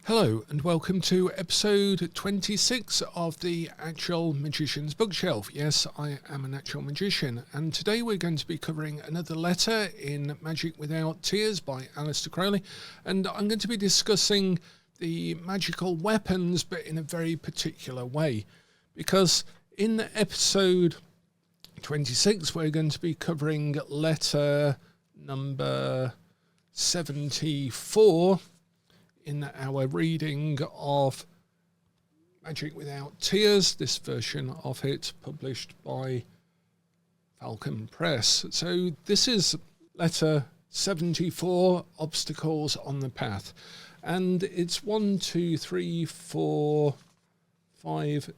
Hello and welcome to episode 26 of the Actual Magician's Bookshelf. Yes, I am an actual magician, and today we're going to be covering another letter in Magick Without Tears by Aleister Crowley, and I'm going to be discussing the magical weapons but in a very particular way, because in episode 26 we're going to be covering letter number 74 in our reading of Magick Without Tears, this version of it published by Falcon Press. So this is letter 74, Obstacles on the Path. And it's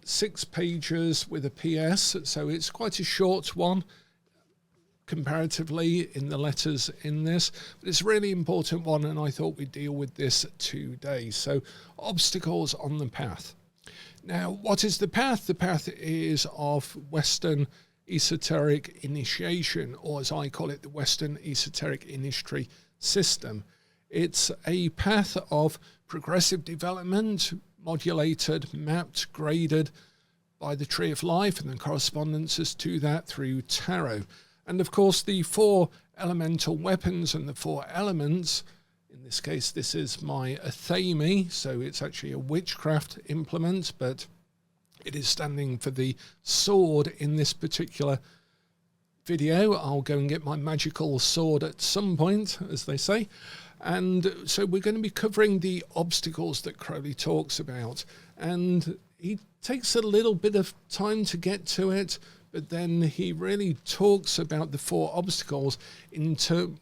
6 pages with a PS, so it's quite a short one comparatively in the letters in this, but it's a really important one, and I thought we'd deal with this today. So, obstacles on the path. Now, what is the path? The path is of Western Esoteric initiation, or as I call it, the Western Esoteric initiatory system. It's a path of progressive development, modulated, mapped, graded by the Tree of Life and the correspondences to that through tarot. And of course, the 4 elemental weapons and the 4 elements, in this case, this is my athame, so it's actually a witchcraft implement, but it is standing for the sword in this particular video. I'll go and get my magical sword at some point, as they say. And so we're going to be covering the obstacles that Crowley talks about. And he takes a little bit of time to get to it, but then he really talks about the 4 obstacles in terms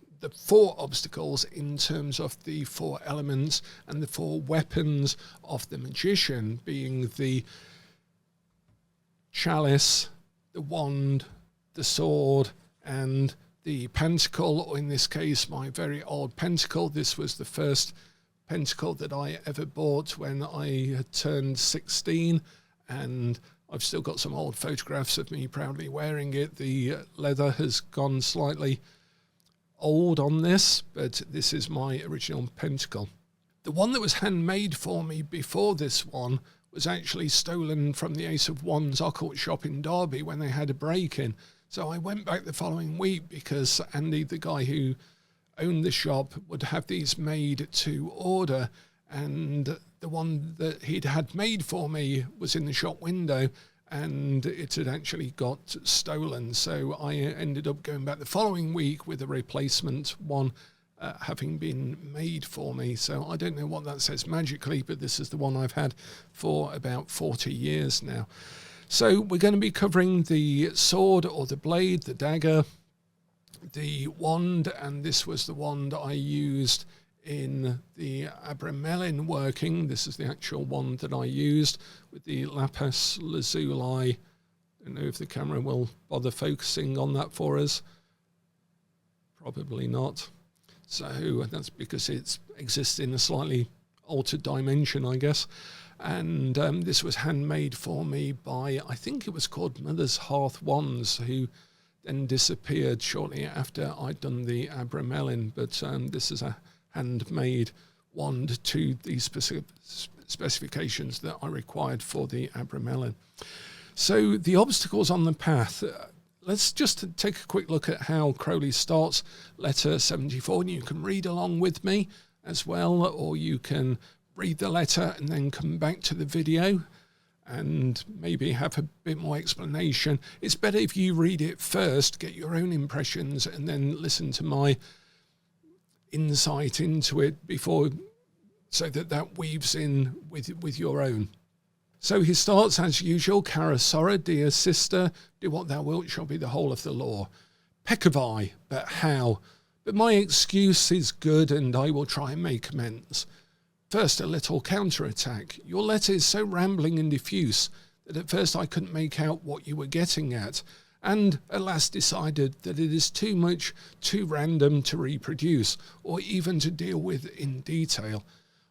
of the 4 elements and the 4 weapons of the magician, being the chalice, the wand, the sword, and the pentacle, or in this case, my very old pentacle. This was the first pentacle that I ever bought when I had turned 16, and I've still got some old photographs of me proudly wearing it. The leather has gone slightly old on this, but this is my original pentacle. The one that was handmade for me before this one was actually stolen from the Ace of Wands Occult shop in Derby when they had a break-in. So I went back the following week because Andy, the guy who owned the shop, would have these made to order, and the one that he'd had made for me was in the shop window and it had actually got stolen. So I ended up going back the following week with a replacement one having been made for me. So I don't know what that says magically, but this is the one I've had for about 40 years now. So we're going to be covering the sword or the blade, the dagger, the wand, and this was the wand I used in the Abramelin working. This is the actual wand that I used with the lapis lazuli. I don't know if the camera will bother focusing on that for us. Probably not. So that's because it exists in a slightly altered dimension, I guess. And this was handmade for me by, I think it was called Mother's Hearth Wands, who then disappeared shortly after I'd done the Abramelin. But this is a handmade wand to the specific specifications that I required for the Abramelin. So the obstacles on the path. Let's just take a quick look at how Crowley starts letter 74. And you can read along with me as well, or you can read the letter and then come back to the video and maybe have a bit more explanation. It's better if you read it first, get your own impressions, and then listen to my insight into it before, so that weaves in with your own. So he starts as usual. Cara Sora, dear sister, do what thou wilt shall be the whole of the law. Peccavai, but how? But my excuse is good, and I will try and make amends. First, a little counterattack. Your letter is so rambling and diffuse that at first I couldn't make out what you were getting at, and at last decided that it is too random to reproduce, or even to deal with in detail.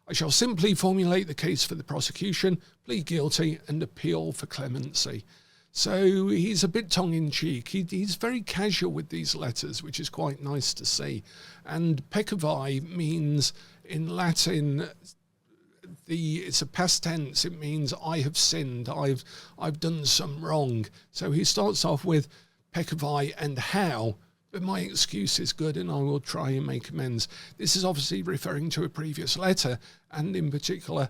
I shall simply formulate the case for the prosecution, plead guilty, and appeal for clemency. So he's a bit tongue-in-cheek. He's very casual with these letters, which is quite nice to see. And peccavai means, in Latin, it's a past tense. It means I have sinned. I've done some wrong. So he starts off with Peccavi and how, but my excuse is good and I will try and make amends. This is obviously referring to a previous letter, and in particular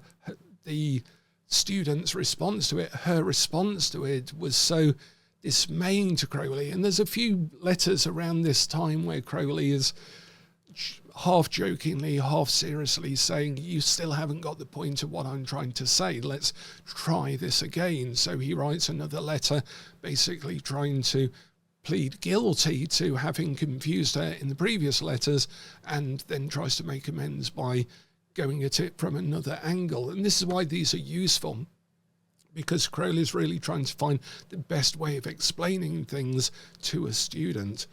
the student's response to it. Her response to it was so dismaying to Crowley. And there's a few letters around this time where Crowley is half jokingly, half seriously saying, you still haven't got the point of what I'm trying to say. Let's try this again. So he writes another letter basically trying to plead guilty to having confused her in the previous letters, and then tries to make amends by going at it from another angle. And this is why these are useful, because Crowley's really trying to find the best way of explaining things to a student.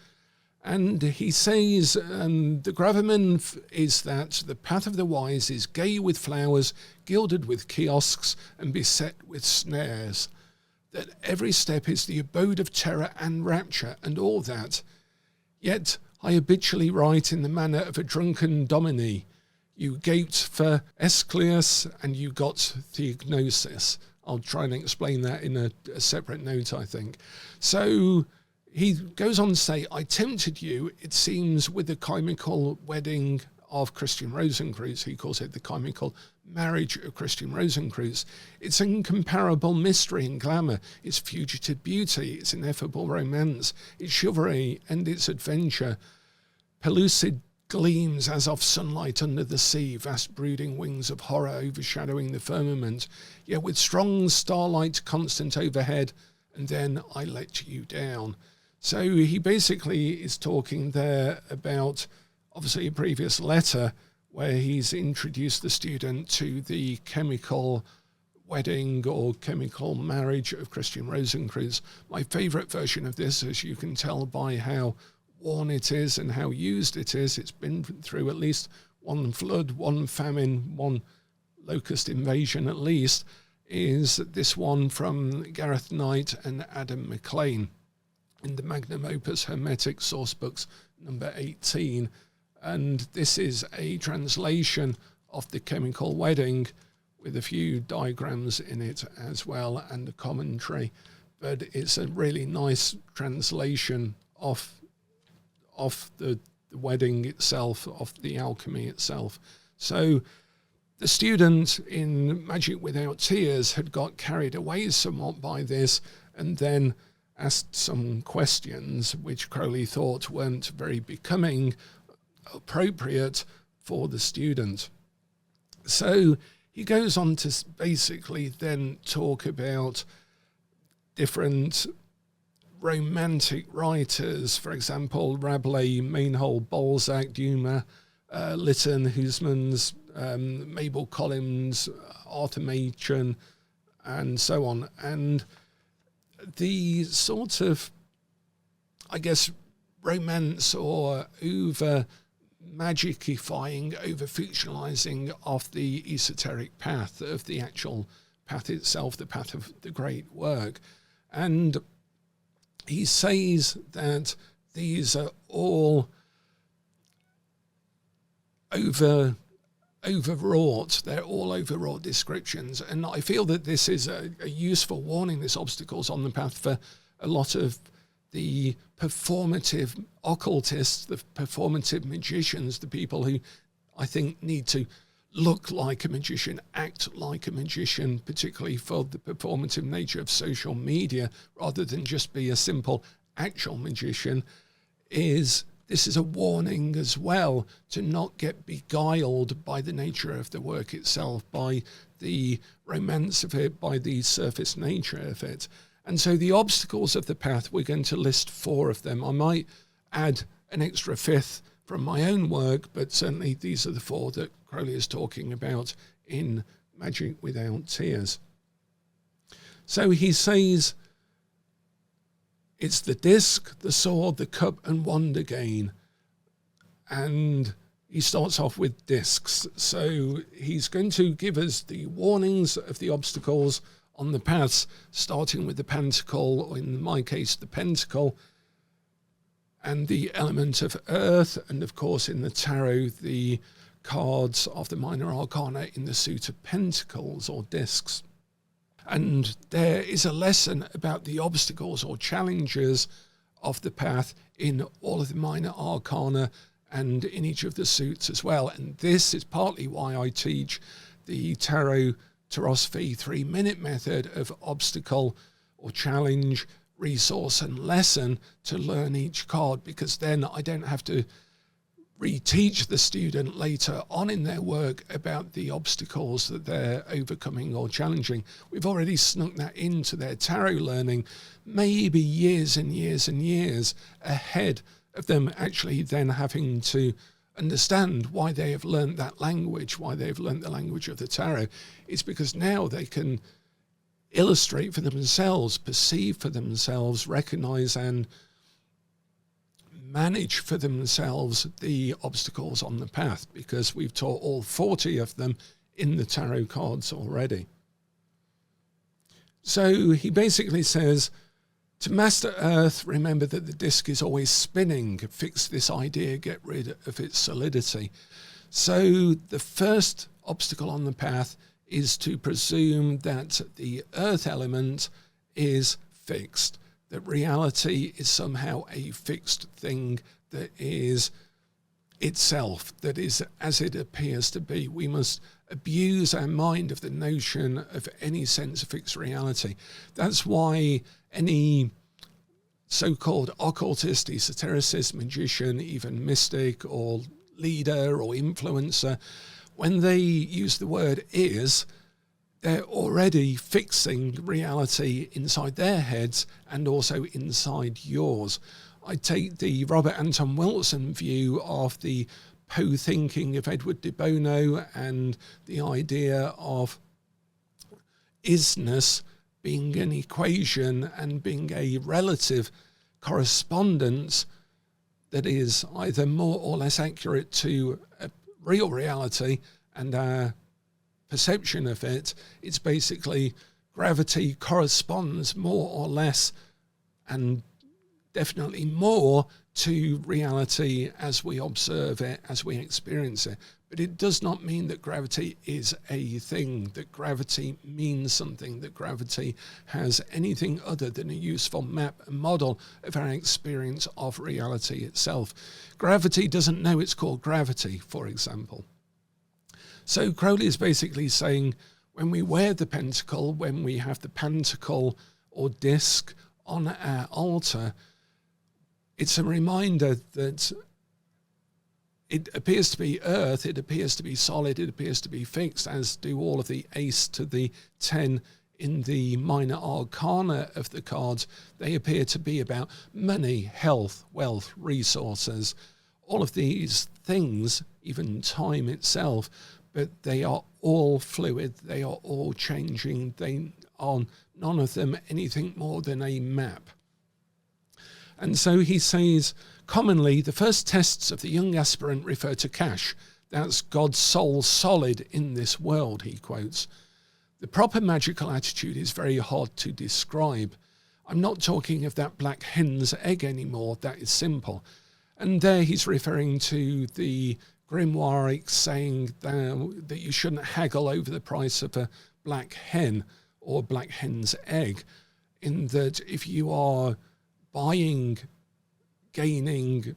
And he says, the gravamen is that the path of the wise is gay with flowers, gilded with kiosks, and beset with snares. That every step is the abode of terror and rapture, and all that. Yet I habitually write in the manner of a drunken dominie. You gaped for Aeschylus, and you got theognosis. I'll try and explain that in a separate note, I think. So he goes on to say, I tempted you, it seems, with the chemical wedding of Christian Rosencreutz. He calls it the chemical marriage of Christian Rosencreutz. Its incomparable mystery and glamour, its fugitive beauty, its ineffable romance, its chivalry and its adventure, pellucid gleams as of sunlight under the sea, vast brooding wings of horror overshadowing the firmament, yet with strong starlight constant overhead, and then I let you down. So he basically is talking there about, obviously, a previous letter where he's introduced the student to the chemical wedding or chemical marriage of Christian Rosencreutz. My favourite version of this, as you can tell by how worn it is and how used it is, it's been through at least one flood, one famine, one locust invasion at least, is this one from Gareth Knight and Adam McLean in the magnum opus Hermetic Sourcebooks number 18. And this is a translation of the chemical wedding with a few diagrams in it as well and a commentary. But it's a really nice translation of the wedding itself, of the alchemy itself. So the student in Magick Without Tears had got carried away somewhat by this and then asked some questions which Crowley thought weren't very becoming, appropriate for the student. So he goes on to basically then talk about different romantic writers, for example, Rabelais, Mainhold, Balzac, Dumas, Lytton, Huysmans, Mabel Collins, Arthur Machen, and so on. And the sort of, I guess, romance or over magicifying, over fictionalizing of the esoteric path, of the actual path itself, the path of the great work. And he says that these are all overwrought. They're all overwrought descriptions. And I feel that this is a useful warning, this obstacles on the path for a lot of the performative occultists, the performative magicians, the people who I think need to look like a magician, act like a magician, particularly for the performative nature of social media, rather than just be a simple actual magician. This is a warning as well to not get beguiled by the nature of the work itself, by the romance of it, by the surface nature of it. And so the obstacles of the path, we're going to list 4 of them. I might add an extra 5th from my own work, but certainly these are the 4 that Crowley is talking about in Magick Without Tears. So he says it's the disc, the sword, the cup, and wand again. And he starts off with discs. So he's going to give us the warnings of the obstacles on the paths, starting with the pentacle, or in my case, the pentacle, and the element of earth, and of course in the tarot, the cards of the minor arcana in the suit of pentacles or discs. And there is a lesson about the obstacles or challenges of the path in all of the minor arcana and in each of the suits as well. And this is partly why I teach the Tarosophy 3-minute method of obstacle or challenge, resource and lesson to learn each card, because then I don't have to reteach the student later on in their work about the obstacles that they're overcoming or challenging. We've already snuck that into their tarot learning, maybe years and years and years ahead of them actually then having to understand why they have learned that language, why they've learned the language of the tarot. It's because now they can illustrate for themselves, perceive for themselves, recognize and manage for themselves the obstacles on the path, because we've taught all 40 of them in the tarot cards already. So he basically says, to master Earth, remember that the disc is always spinning. Fix this idea, get rid of its solidity. So the first obstacle on the path is to presume that the Earth element is fixed, that reality is somehow a fixed thing that is itself, that is as it appears to be. We must abuse our mind of the notion of any sense of fixed reality. That's why any so-called occultist, esotericist, magician, even mystic or leader or influencer, when they use the word is, they're already fixing reality inside their heads and also inside yours. I take the Robert Anton Wilson view of the Poe thinking of Edward de Bono and the idea of isness being an equation and being a relative correspondence that is either more or less accurate to a real reality and our perception of it. It's basically gravity corresponds more or less and definitely more to reality as we observe it, as we experience it. But it does not mean that gravity is a thing, that gravity means something, that gravity has anything other than a useful map and model of our experience of reality itself. Gravity doesn't know it's called gravity, for example. So Crowley is basically saying, when we wear the pentacle, when we have the pentacle or disc on our altar, it's a reminder that it appears to be earth, it appears to be solid, it appears to be fixed, as do all of the ace to the 10 in the minor arcana of the cards. They appear to be about money, health, wealth, resources, all of these things, even time itself, but they are all fluid, they are all changing, they are none of them anything more than a map. And so he says, commonly, the first tests of the young aspirant refer to cash. That's God's soul solid in this world, he quotes. The proper magical attitude is very hard to describe. I'm not talking of that black hen's egg anymore, that is simple. And there he's referring to the grimoire saying that you shouldn't haggle over the price of a black hen or black hen's egg, in that if you are buying, gaining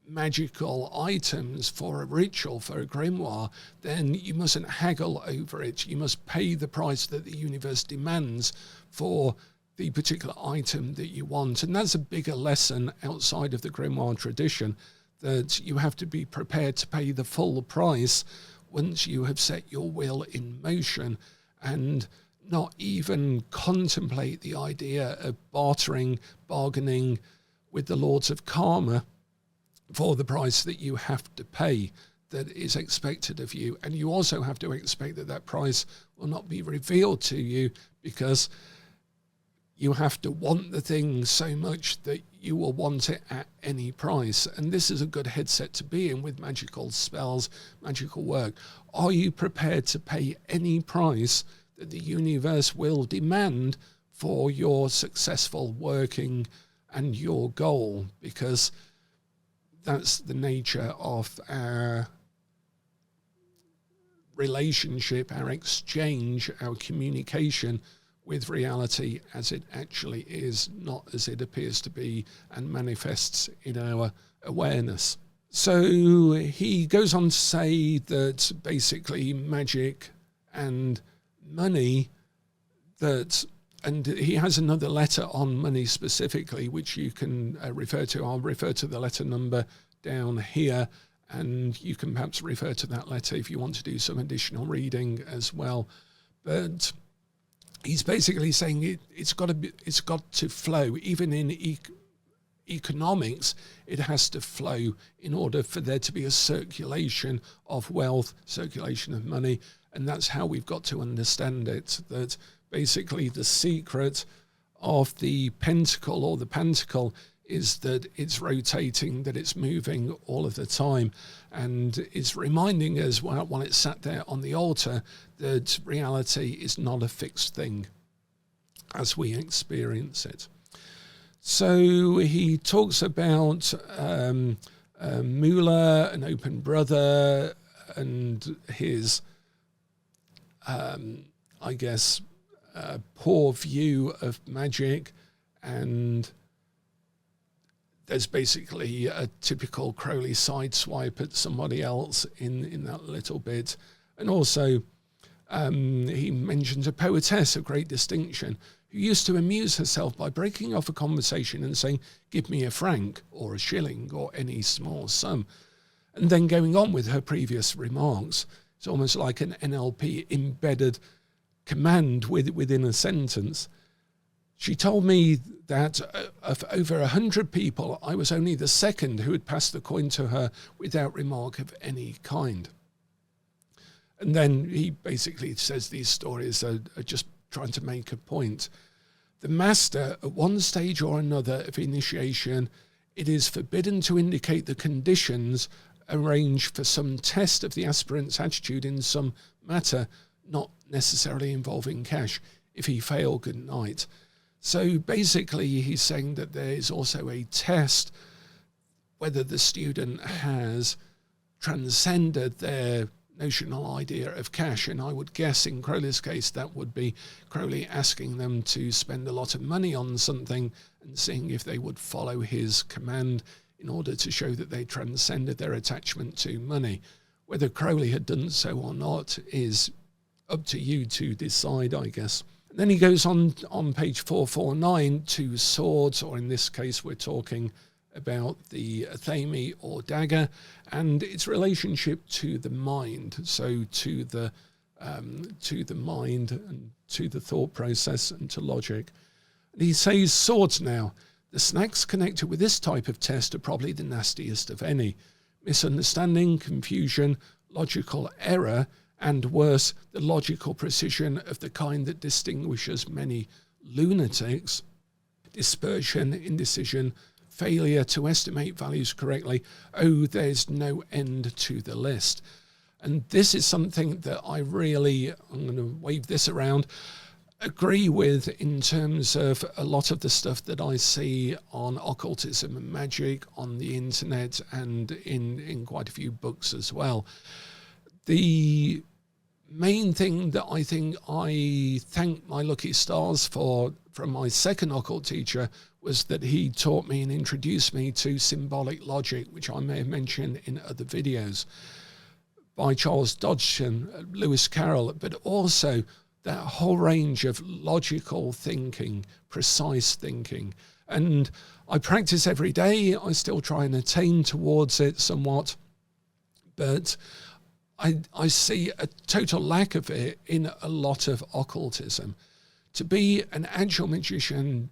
magical items for a ritual, for a grimoire, then you mustn't haggle over it. You must pay the price that the universe demands for the particular item that you want. And that's a bigger lesson outside of the grimoire tradition, that you have to be prepared to pay the full price once you have set your will in motion, and not even contemplate the idea of bartering, bargaining with the lords of karma for the price that you have to pay, that is expected of you. And you also have to expect that that price will not be revealed to you, because you have to want the thing so much that you will want it at any price. And this is a good headset to be in with magical spells, magical work. Are you prepared to pay any price that the universe will demand for your successful working and your goal? Because that's the nature of our relationship, our exchange, our communication with reality as it actually is, not as it appears to be and manifests in our awareness. So he goes on to say that basically magic and money, and he has another letter on money specifically, which you can refer to. I'll refer to the letter number down here, and you can perhaps refer to that letter if you want to do some additional reading as well. But he's basically saying it's got to flow. Even in economics, it has to flow in order for there to be a circulation of wealth, circulation of money, and that's how we've got to understand it. That basically the secret of the pentacle or the pantacle is that it's rotating, that it's moving all of the time, and it's reminding us while it's sat there on the altar that reality is not a fixed thing as we experience it. So he talks about Muller, an open brother, and his, poor view of magic, and there's basically a typical Crowley sideswipe at somebody else in that little bit. And also he mentions a poetess of great distinction who used to amuse herself by breaking off a conversation and saying, "Give me a franc or a shilling or any small sum," and then going on with her previous remarks. It's almost like an NLP embedded command within a sentence. She told me that of over 100 people, I was only the second who had passed the coin to her without remark of any kind. And then he basically says these stories are just trying to make a point. The master, at one stage or another of initiation, it is forbidden to indicate the conditions arranged for some test of the aspirant's attitude in some matter, not necessarily involving cash. If he fail, good night. So basically he's saying that there is also a test whether the student has transcended their notional idea of cash. And I would guess in Crowley's case that would be Crowley asking them to spend a lot of money on something and seeing if they would follow his command in order to show that they transcended their attachment to money. Whether Crowley had done so or not is up to you to decide, I guess. And then he goes on page 449 to swords, or in this case we're talking about the athame or dagger and its relationship to the mind, so to the mind and to the thought process and to logic. And he says swords now. The snacks connected with this type of test are probably the nastiest of any. Misunderstanding, confusion, logical error, and worse, the logical precision of the kind that distinguishes many lunatics, dispersion, indecision, failure to estimate values correctly. Oh, there's no end to the list. And this is something that I really, I'm going to wave this around, agree with in terms of a lot of the stuff that I see on occultism and magic on the internet and in quite a few books as well. The main thing that I think I thank my lucky stars for from my second occult teacher was that he taught me and introduced me to symbolic logic, which I may have mentioned in other videos, by Charles Dodgson, Lewis Carroll, but also that whole range of logical thinking, precise thinking. And I practice every day. I still try and attain towards it somewhat, but I see a total lack of it in a lot of occultism. To be an actual magician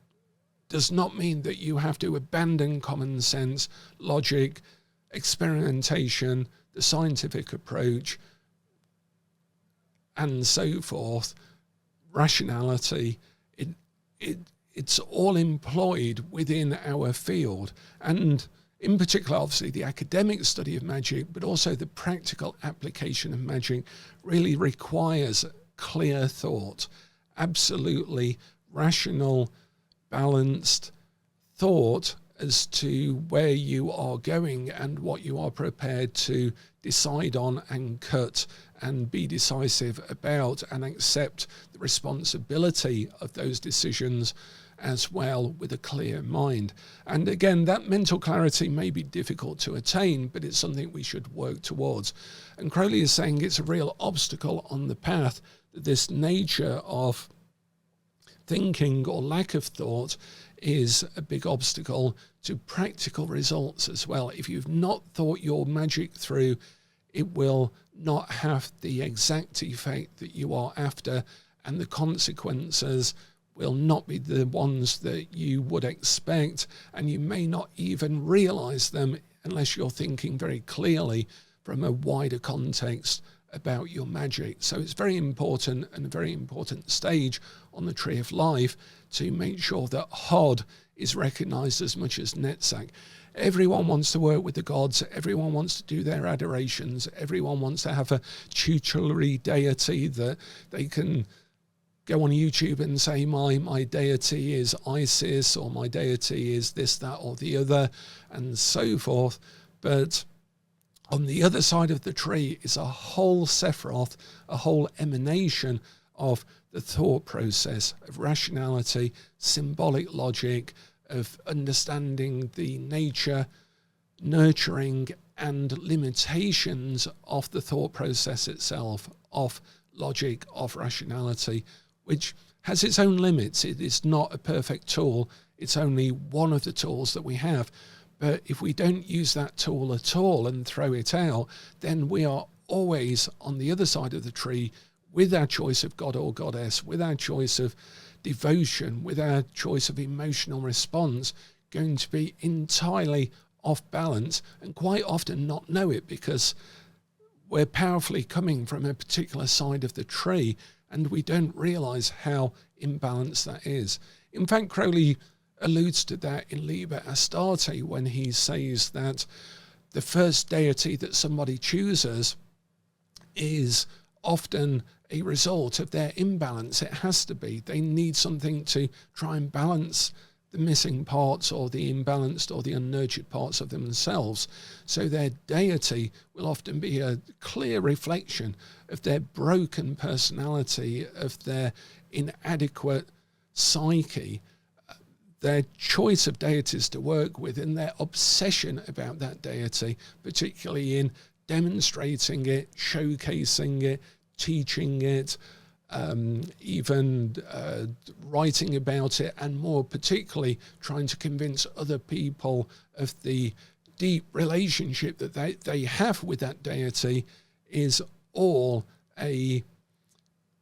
does not mean that you have to abandon common sense, logic, experimentation, the scientific approach, and so forth, rationality. It's all employed within our field. And in particular, obviously, the academic study of magic, but also the practical application of magic really requires clear thought, absolutely rational, balanced thought as to where you are going and what you are prepared to decide on and cut and be decisive about and accept the responsibility of those decisions as well, with a clear mind. And again, that mental clarity may be difficult to attain, but it's something we should work towards. And Crowley is saying it's a real obstacle on the path, that this nature of thinking or lack of thought is a big obstacle to practical results as well. If you've not thought your magic through, it will not have the exact effect that you are after, and the consequences will not be the ones that you would expect, and you may not even realize them unless you're thinking very clearly from a wider context about your magic. So it's very important, and a very important stage on the tree of life, to make sure that Hod is recognized as much as Netzach. Everyone wants to work with the gods, everyone wants to do their adorations, everyone wants to have a tutelary deity that they can go on YouTube and say, my deity is Isis, or my deity is this, that, or the other, and so forth. But on the other side of the tree is a whole Sephiroth, a whole emanation of the thought process, of rationality, symbolic logic, of understanding the nature, nurturing, and limitations of the thought process itself, of logic, of rationality, which has its own limits. It is not a perfect tool. It's only one of the tools that we have. But if we don't use that tool at all and throw it out, then we are always on the other side of the tree with our choice of God or goddess, with our choice of devotion, with our choice of emotional response, going to be entirely off balance, and quite often not know it, because we're powerfully coming from a particular side of the tree and we don't realize how imbalanced that is. In fact, Crowley alludes to that in Liber Astarte when he says that the first deity that somebody chooses is often a result of their imbalance. It has to be. They need something to try and balance the missing parts, or the imbalanced or the unnurtured parts of themselves. So their deity will often be a clear reflection of their broken personality, of their inadequate psyche, their choice of deities to work with, and their obsession about that deity, particularly in demonstrating it, showcasing it, teaching it, even writing about it, and more particularly trying to convince other people of the deep relationship that they have with that deity, is all a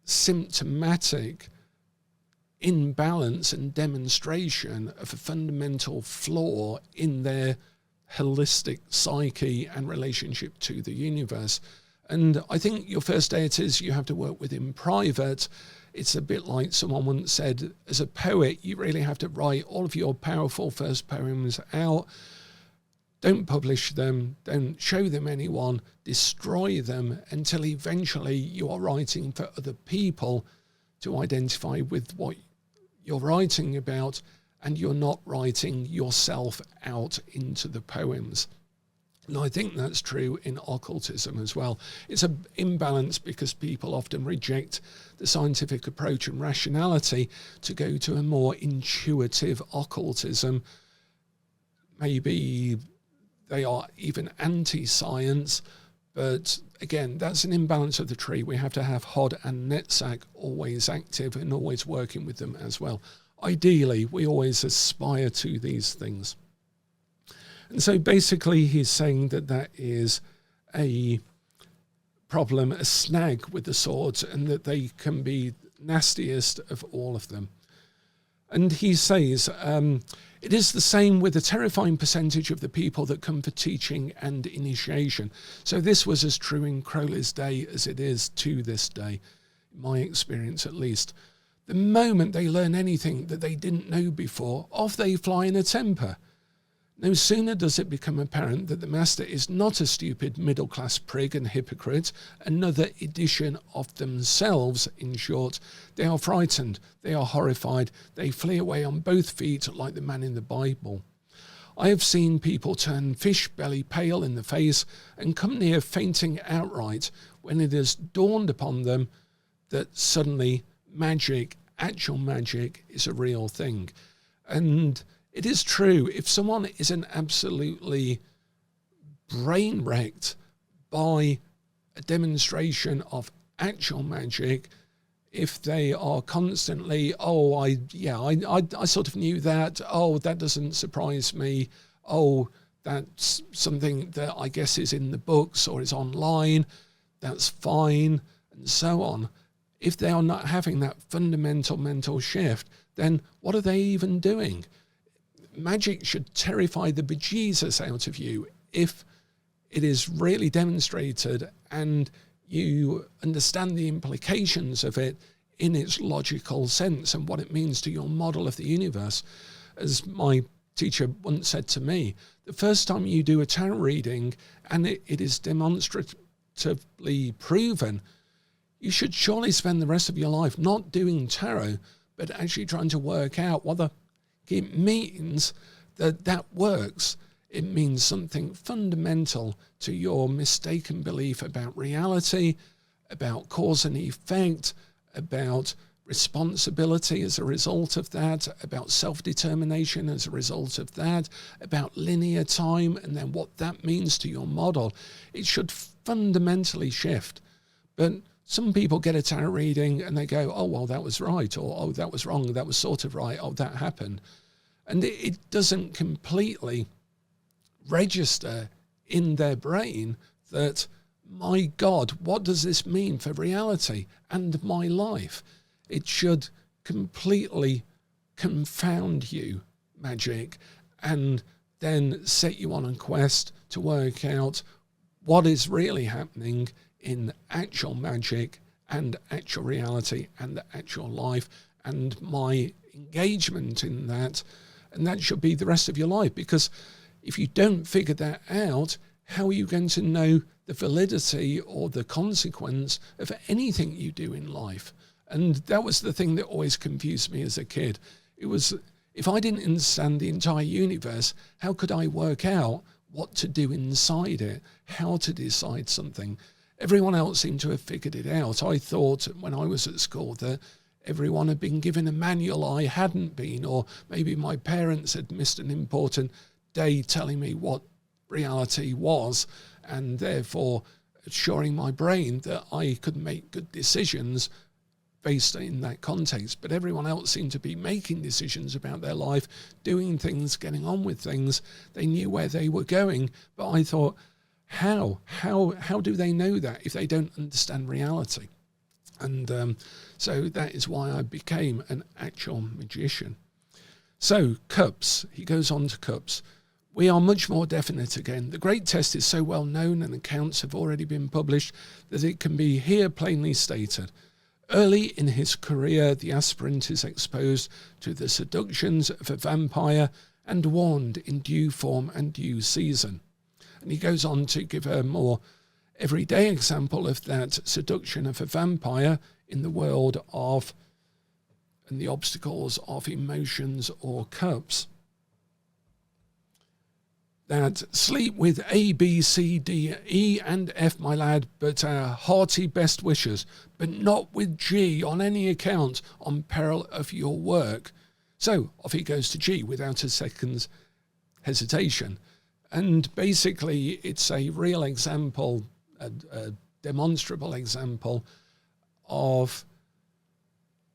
symptomatic imbalance and demonstration of a fundamental flaw in their holistic psyche and relationship to the universe. And I think your first deities you have to work with in private. It's a bit like someone once said, as a poet, you really have to write all of your powerful first poems out. Don't publish them, don't show them anyone, destroy them until eventually you are writing for other people to identify with what you're writing about, and you're not writing yourself out into the poems. And I think that's true in occultism as well. It's an imbalance because people often reject the scientific approach and rationality to go to a more intuitive occultism. Maybe they are even anti-science, but again, that's an imbalance of the tree. We have to have Hod and Netzach always active and always working with them as well. Ideally, we always aspire to these things. And so basically he's saying that that is a problem, a snag with the swords, and that they can be nastiest of all of them. And he says, it is the same with a terrifying percentage of the people that come for teaching and initiation. So this was as true in Crowley's day as it is to this day, in my experience at least. The moment they learn anything that they didn't know before, off they fly in a temper. No sooner does it become apparent that the master is not a stupid middle-class prig and hypocrite, another edition of themselves, in short, they are frightened, they are horrified, they flee away on both feet like the man in the Bible. I have seen people turn fish belly pale in the face and come near fainting outright when it has dawned upon them that suddenly magic, actual magic, is a real thing. And it is true, if someone isn't absolutely brain wrecked by a demonstration of actual magic, if they are constantly, I sort of knew that, that doesn't surprise me, that's something that I guess is in the books or is online, that's fine, and so on. If they are not having that fundamental mental shift, then what are they even doing? Magic should terrify the bejesus out of you if it is really demonstrated and you understand the implications of it in its logical sense and what it means to your model of the universe. As my teacher once said to me, the first time you do a tarot reading and it is demonstratively proven, you should surely spend the rest of your life not doing tarot, but actually trying to work out what it means that works. It means something fundamental to your mistaken belief about reality, about cause and effect, about responsibility as a result of that, about self-determination as a result of that, about linear time, and then what that means to your model. It should fundamentally shift. But some people get a tarot reading and they go, well, that was right, or that was wrong, that was sort of right, that happened. And it doesn't completely register in their brain that, my God, what does this mean for reality and my life? It should completely confound you, magic, and then set you on a quest to work out what is really happening in actual magic and actual reality and actual life and my engagement in that. And that should be the rest of your life, because if you don't figure that out, how are you going to know the validity or the consequence of anything you do in life? And that was the thing that always confused me as a kid. It was, if I didn't understand the entire universe, how could I work out what to do inside it, how to decide something? Everyone else seemed to have figured it out. I thought when I was at school that everyone had been given a manual I hadn't been, or maybe my parents had missed an important day telling me what reality was, and therefore assuring my brain that I could make good decisions based in that context. But everyone else seemed to be making decisions about their life, doing things, getting on with things. They knew where they were going, but I thought, how do they know that if they don't understand reality? And so that is why I became an actual magician. So cups, he goes on to cups. We are much more definite again. The great test is so well known and accounts have already been published that it can be here plainly stated. Early in his career, the aspirant is exposed to the seductions of a vampire and warned in due form and due season. And he goes on to give a more everyday example of that seduction of a vampire in the world of and the obstacles of emotions or cups. That sleep with A, B, C, D, E and F, my lad, but our hearty best wishes, but not with G on any account, on peril of your work. So off he goes to G without a second's hesitation. And basically it's a real example, a demonstrable example of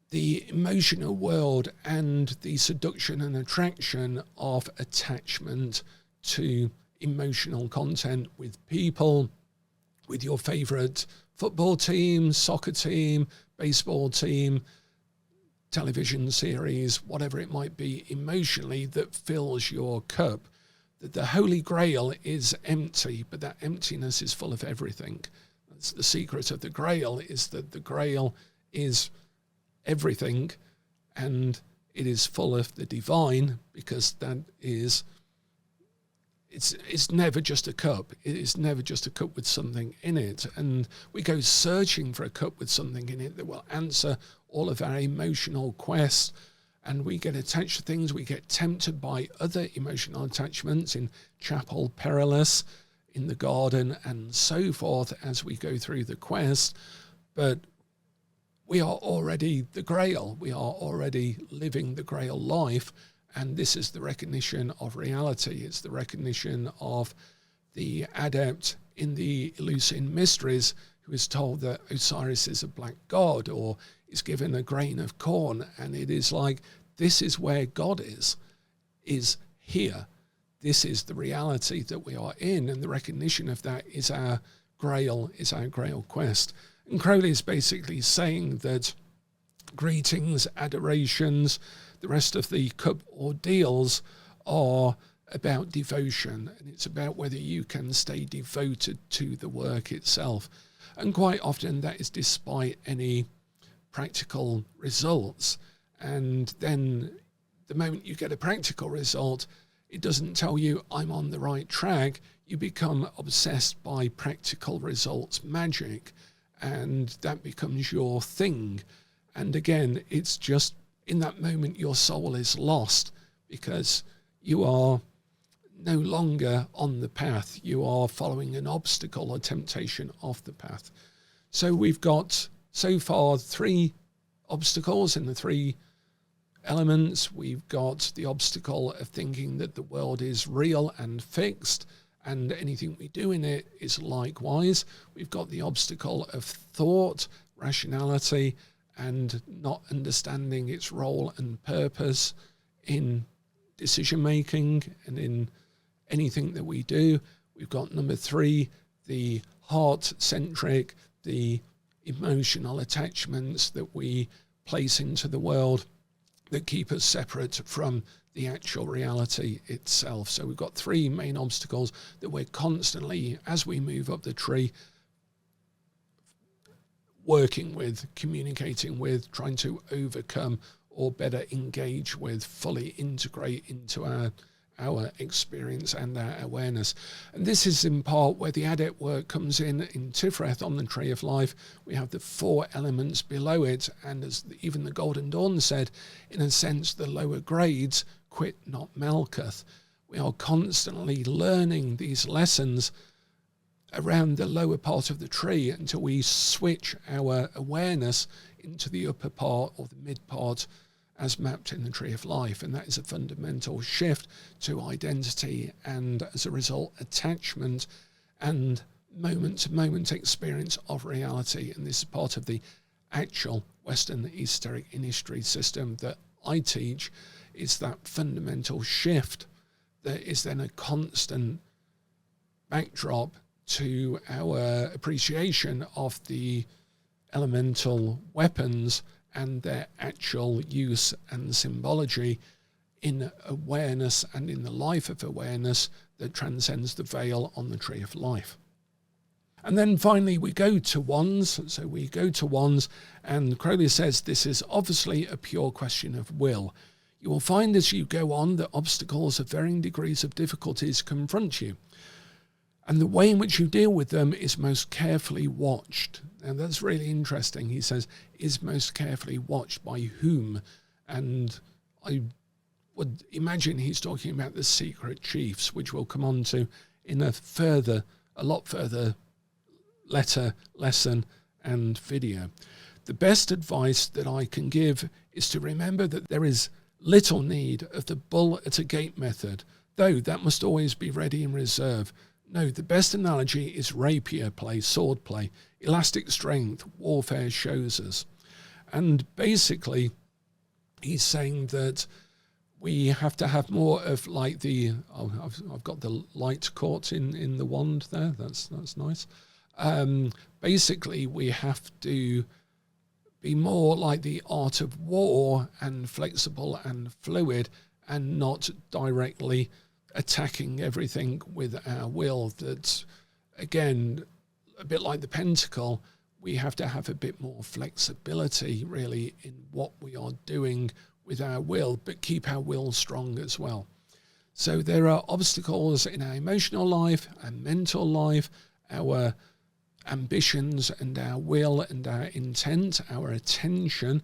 the emotional world and the seduction and attraction of attachment to emotional content with people, with your favorite football team, soccer team, baseball team, television series, whatever it might be, emotionally that fills your cup. That the Holy Grail is empty, but that emptiness is full of everything. That's the secret of the Grail, is that the Grail is everything and it is full of the divine, because that is, it's never just a cup. It is never just a cup with something in it. And we go searching for a cup with something in it that will answer all of our emotional quests. And we get attached to things. We get tempted by other emotional attachments in Chapel Perilous, in the garden and so forth as we go through the quest, but we are already the Grail. We are already living the Grail life, and this is the recognition of reality. It's the recognition of the adept in the Eleusinian mysteries who is told that Osiris is a black god or is given a grain of corn, and it is like, this is where God is here. This is the reality that we are in, and the recognition of that is our Grail quest. And Crowley is basically saying that greetings, adorations, the rest of the cup ordeals are about devotion, and it's about whether you can stay devoted to the work itself. And quite often that is despite any practical results. And then the moment you get a practical result, it doesn't tell you I'm on the right track. You become obsessed by practical results magic, and that becomes your thing. And again, it's just in that moment your soul is lost because you are no longer on the path. You are following an obstacle or temptation off the path. So we've got so far 3 obstacles in the 3 elements. We've got the obstacle of thinking that the world is real and fixed, and anything we do in it is likewise. We've got the obstacle of thought, rationality, and not understanding its role and purpose in decision making and in anything that we do. We've got number 3, the heart-centric, the emotional attachments that we place into the world that keep us separate from the actual reality itself. So we've got 3 main obstacles that we're constantly, as we move up the tree, working with, communicating with, trying to overcome or better engage with, fully integrate into our experience and our awareness. And this is in part where the adept work comes in Tiferet on the Tree of Life. We have the 4 elements below it, and as even the Golden Dawn said, in a sense, the lower grades quit not melketh. We are constantly learning these lessons around the lower part of the tree until we switch our awareness into the upper part or the mid part as mapped in the Tree of Life. And that is a fundamental shift to identity and, as a result, attachment and moment-to-moment experience of reality. And this is part of the actual Western Esoteric History system that I teach, is that fundamental shift that is then a constant backdrop to our appreciation of the elemental weapons and their actual use and symbology in awareness and in the life of awareness that transcends the veil on the Tree of Life. And then finally we go to wands. So we go to wands, and Crowley says this is obviously a pure question of will. You will find as you go on that obstacles of varying degrees of difficulties confront you, and the way in which you deal with them is most carefully watched. And that's really interesting. He says, is most carefully watched by whom? And I would imagine he's talking about the secret chiefs, which we'll come on to in a lot further lesson and video. The best advice that I can give is to remember that there is little need of the bull at a gate method, though that must always be ready in reserve. No, the best analogy is rapier play, sword play, elastic strength, warfare shows us. And basically, he's saying that we have to have more of like I've got the light caught in the wand there, that's nice. Basically, we have to be more like the art of war and flexible and fluid, and not directly attacking everything with our will. That, again, a bit like the pentacle, we have to have a bit more flexibility really in what we are doing with our will, but keep our will strong as well. So there are obstacles in our emotional life, our mental life, our ambitions and our will and our intent, our attention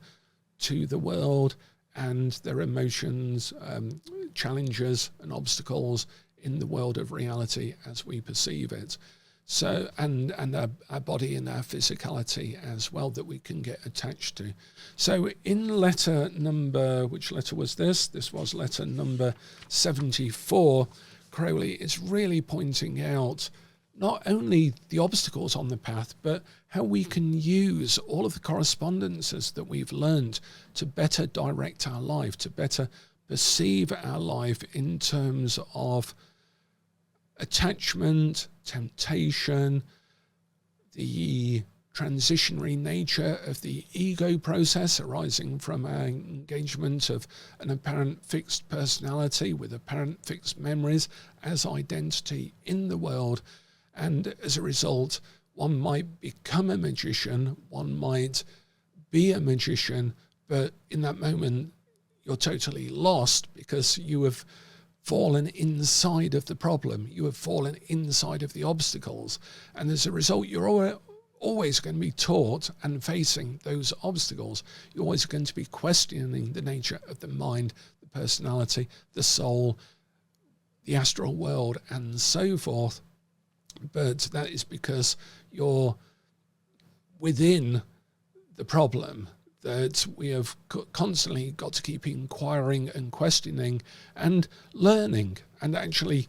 to the world, and their emotions, challenges and obstacles in the world of reality as we perceive it. So, and our body and our physicality as well that we can get attached to. So in letter number, which letter was this? This was letter number 74. Crowley is really pointing out not only the obstacles on the path, but how we can use all of the correspondences that we've learned to better direct our life, to better perceive our life in terms of attachment, temptation, the transitionary nature of the ego process arising from our engagement of an apparent fixed personality with apparent fixed memories as identity in the world. And as a result, one might become a magician, one might be a magician, but in that moment you're totally lost because you have fallen inside of the problem. You have fallen inside of the obstacles. And as a result, you're always going to be taught and facing those obstacles. You're always going to be questioning the nature of the mind, the personality, the soul, the astral world, and so forth. But that is because you're within the problem, that we have constantly got to keep inquiring and questioning and learning and actually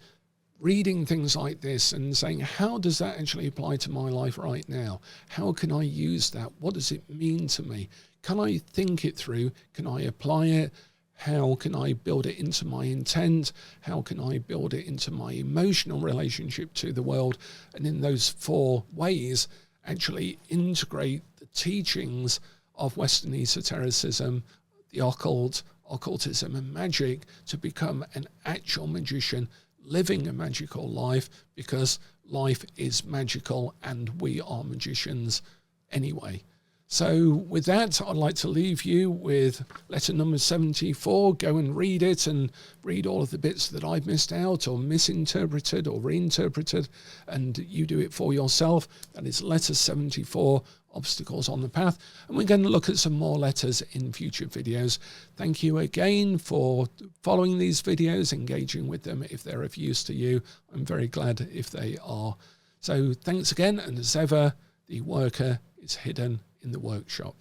reading things like this and saying, how does that actually apply to my life right now? How can I use that? What does it mean to me? Can I think it through? Can I apply it? How can I build it into my intent? How can I build it into my emotional relationship to the world? And in those 4 ways, actually integrate the teachings of Western Esotericism, the occult, occultism and magic to become an actual magician, living a magical life, because life is magical and we are magicians anyway. So with that, I'd like to leave you with letter number 74. Go and read it and read all of the bits that I've missed out or misinterpreted or reinterpreted, and you do it for yourself. That is letter 74, Obstacles on the Path. And we're going to look at some more letters in future videos. Thank you again for following these videos, engaging with them if they're of use to you. I'm very glad if they are. So thanks again, and as ever, the worker is hidden in the workshop.